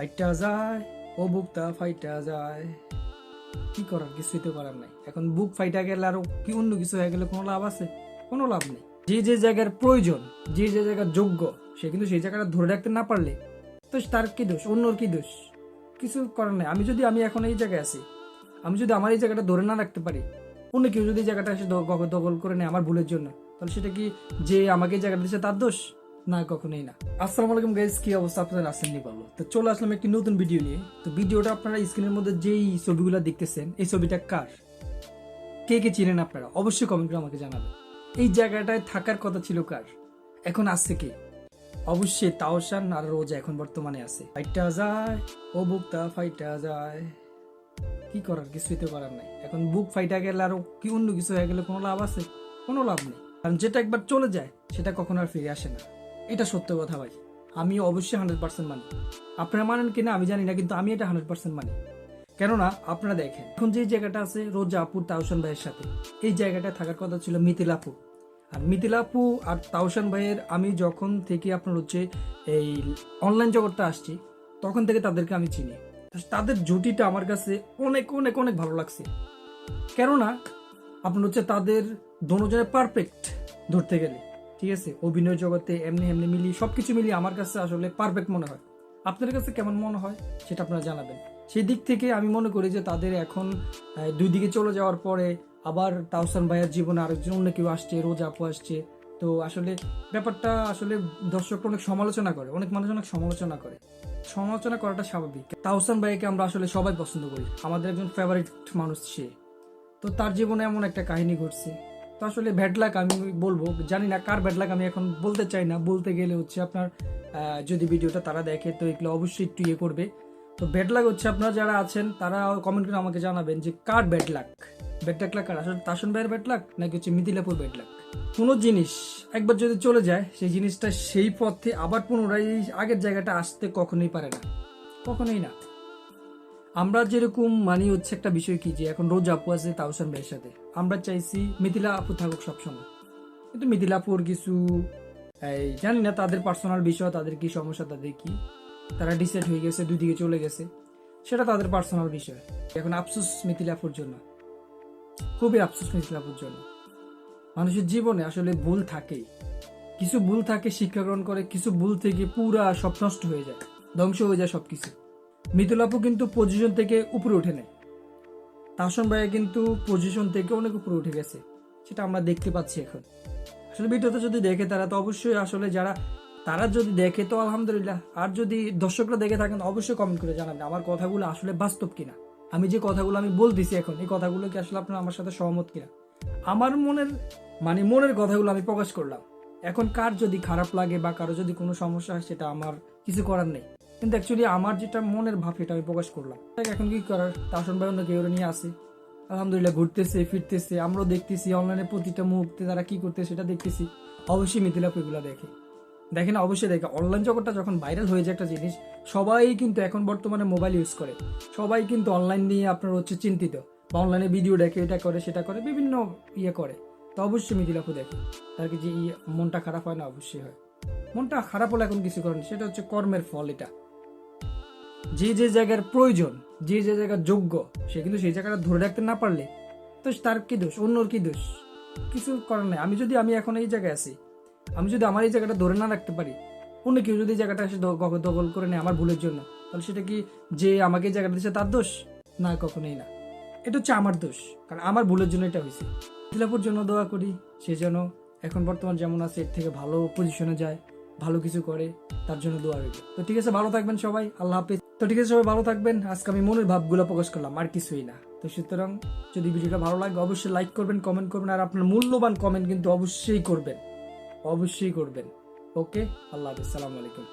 ফাইটা যায় ও বুকটা ফাইটা যায়, কি করার, কিছুই তো করার নাই। এখন বুক ফাইটা গেলে আরো কি অন্য কিছু হয়ে গেলে কোনো লাভ আছে? কোনো লাভ নেই। যে যে জায়গার প্রয়োজন, যে যে জায়গার যোগ্য, সে কিন্তু সেই জায়গাটা ধরে রাখতে না পারলে তো তার কি দোষ, অন্যর কি দোষ? কিছু করার নাই। আমি এখন এই জায়গায় আছি, আমি যদি আমার এই জায়গাটা ধরে না রাখতে পারি, অন্য কেউ যদি এই জায়গাটা এসে দখল করে নেয় আমার ভুলের জন্য, তাহলে সেটা কি যে আমাকে এই জায়গাটা দিচ্ছে তার দোষ? না, কখনোই না। আসসালামু আলাইকুম গাইস, কি অবস্থা আপনাদের? আছেন নি ভালো? তো চলে আসলাম একটি নতুন ভিডিও নিয়ে। তো ভিডিওটা আপনারা স্ক্রিনের মধ্যে যেই ছবিগুলো দেখতেছেন, এই ছবিটা কার? কে কে চিনেন আপনারা? অবশ্যই কমেন্ট করে আমাকে জানাবেন। এই জায়গাটায় থাকার কথা ছিল কার? এখন আসছে কে? অবশ্যই তাওসান আর রোজা এখন বর্তমানে আছে। ফাইটা যায় ও বুকটা ফাইটা যায়, কি করার, কিছুই তো করার নাই। এখন বুক ফাইটা গেলে আরো কি অন্য কিছু হয়ে গেলে কোনো লাভ আছে? কোনো লাভ নেই। কারণ যেটা একবার চলে যায় সেটা কখনো আর ফিরে আসে না। এটা সত্য কথা ভাই। আমি অবশ্যই 100% মানি। আপনারা মানেন কিনা আমি জানি না, কিন্তু আমি এটা 100% মানি। কেননা আপনারা দেখেন, এখন যে জায়গাটা আছে রোজা আপুর তাওসান ভাইয়ের সাথে, এই জায়গাটা থাকার কথা ছিল মিথিলা আপু। আর মিথিলা আপু আর তাওসান ভাইয়ের আমি যখন থেকে আপনার হচ্ছে এই অনলাইন জগৎটা আসছি, তখন থেকে তাদেরকে আমি চিনি। তাদের জুটিটা আমার কাছে অনেক অনেক অনেক ভালো লাগছে। কেননা আপনার হচ্ছে তাদের দুজনের পারফেক্ট ধরতে গেলে, ঠিক আছে, অভিনয় জগতে এমনি এমনি মিলিয়ে সবকিছু মিলিয়ে আমার কাছে আসলে পারফেক্ট মনে হয়। আপনাদের কাছে কেমন মনে হয় সেটা আপনারা জানাবেন। সেই দিক থেকে আমি মনে করি যে তাদের এখন দুই দিকে চলে যাওয়ার পরে আবার তাওসান ভাইয়ের জীবনে আরেকজন অন্য কেউ আসছে, রোজা আপু আসছে। তো আসলে ব্যাপারটা আসলে দর্শকরা অনেক সমালোচনা করে, অনেক মানুষ অনেক সমালোচনা করে। সমালোচনা করাটা স্বাভাবিক। তাওসান ভাইকে আমরা আসলে সবাই পছন্দ করি, আমাদের একজন ফেভারিট মানুষ সে। তো তার জীবনে এমন একটা কাহিনী ঘটছে। তো আসলে ব্যাড লাক আমি বলবো, জানি না কার ব্যাড লাক, আমি এখন বলতে চাই না। বলতে গেলে হচ্ছে আপনার যদি ভিডিওটা তারা দেখে তো এগুলো অবশ্যই একটু ইয়ে করবে। তো ব্যাড লাক হচ্ছে আপনারা যারা আছেন তারা কমেন্ট করে আমাকে জানাবেন যে কার ব্যাড লাক। ব্যাড লাক কার? আসলে তাসন ভাইয়ের ব্যাড লাক নাকি হচ্ছে মিথিলাপুর ব্যাড লাক? কোনো জিনিস একবার যদি চলে যায়, সেই জিনিসটা সেই পথে আবার পুনরায় আগের জায়গাটা আসতে কখনোই পারে না, কখনোই না। আমরা যেরকম মানি হচ্ছে একটা বিষয় কি, যে এখন রোজ আপু আছে তাওসান ভাইয়ের সাথে, আমরা চাইছি মিথিলা আপু থাকুক সবসময়। কিন্তু মিথিলা আপুর কিছু এই জানি না, তাদের পার্সোনাল বিষয়, তাদের কি সমস্যা, তাদের কি, তারা ডিসাইড হয়ে গেছে, দুই দিকে চলে গেছে, সেটা তাদের পার্সোনাল বিষয়। এখন আফসোস মিথিলা আপুর জন্য, খুবই আফসোস মিথিলা আপুর জন্য। মানুষের জীবনে আসলে ভুল থাকেই, কিছু ভুল থাকে, শিক্ষা গ্রহণ করে, কিছু ভুল থেকে পুরা সব নষ্ট হয়ে যায়, ধ্বংস হয়ে যায় সবকিছু। মিথিলা আপু কিন্তু পজিশন থেকে উপরে উঠে নেয়, তাসন ভাইয়া কিন্তু পজিশন থেকে অনেক উপরে উঠে গেছে, সেটা আমরা দেখতে পাচ্ছি এখন। আসলে ভিডিওতে যদি দেখে তারা তো অবশ্যই, আসলে যারা তারা যদি দেখে তো আলহামদুলিল্লাহ, আর যদি দর্শকরা দেখে থাকেন অবশ্যই কমেন্ট করে জানাবেন আমার কথাগুলো আসলে বাস্তব কিনা। আমি যে কথাগুলো আমি বলতেছি এখন, এই কথাগুলো কি আসলে আপনারা আমার সাথে সহমত কিনা? আমার মনের কথাগুলো আমি প্রকাশ করলাম। এখন কার যদি খারাপ লাগে বা কারো যদি কোনো সমস্যা হয়, সেটা আমার কিছু করার নেই। কিন্তু অ্যাকচুয়ালি আমার যেটা মনের ভাব সেটা আমি প্রকাশ করলাম। এখন কি করার, তাসন ভাই অন্য কেউ নিয়ে আসে, আলহামদুলিল্লাহ ঘুরতেছে ফিরতেছে, আমরাও দেখতেছি অনলাইনে প্রতিটা মুহূর্তে তারা কি করতেছে সেটা দেখতেছি। অবশ্যই মিথিলা এগুলা দেখে, দেখে না? অবশ্যই দেখে। অনলাইন জগৎটা যখন ভাইরাল হয়ে যায় একটা জিনিস, সবাই কিন্তু এখন বর্তমানে মোবাইল ইউজ করে, সবাই কিন্তু অনলাইন নিয়ে আপনার হচ্ছে চিন্তিত, বা অনলাইনে ভিডিও দেখে, এটা করে সেটা করে, বিভিন্ন ইয়ে করে। তো অবশ্যই মিথিলা দেখে, তার কি যে মনটা খারাপ হয় না? অবশ্যই হয়। মনটা খারাপ হলে এখন কিছু করেন, সেটা হচ্ছে কর্মের ফল। এটা যে যে জায়গার প্রয়োজন, যে যে জায়গার যোগ্য, সে কিন্তু সেই জায়গাটা ধরে রাখতে না পারলে তো তার কি দোষ, অন্যর কি দোষ? কিছু করার নাই। আমি এখন এই জায়গায় আছি, আমি যদি আমার এই জায়গাটা ধরে না রাখতে পারি, অন্য কেউ যদি এই জায়গাটা এসে দখল করে নেয় আমার ভুলের জন্য, তাহলে সেটা কি যে আমাকে এই জায়গাটা দিচ্ছে তার দোষ? না, কখনোই না। এটা হচ্ছে আমার দোষ, কারণ আমার ভুলের জন্য এটা হয়েছে। মিথিলাপুর জন্য দোয়া করি, সে যেন এখন বর্তমান যেমন আছে এর থেকে ভালো পজিশনে যায়, ভালো কিছু করে, তার জন্য দোয়া রইল। তো ঠিক আছে, ভালো থাকবেন সবাই, আল্লাহ হাফেজ। তো ঠিক আছে, সবাই ভালো থাকবেন। আজকে আমি মনের ভাবগুলো প্রকাশ করলাম, আর কিছুই না। তো সুতরাং যদি ভিডিওটা ভালো লাগে অবশ্যই লাইক করবেন, কমেন্ট করবেন, আর আপনার মূল্যবান কমেন্ট কিন্তু অবশ্যই করবেন, অবশ্যই করবেন। ওকে, আল্লাহ হাফেজ, সালাম আলাইকুম।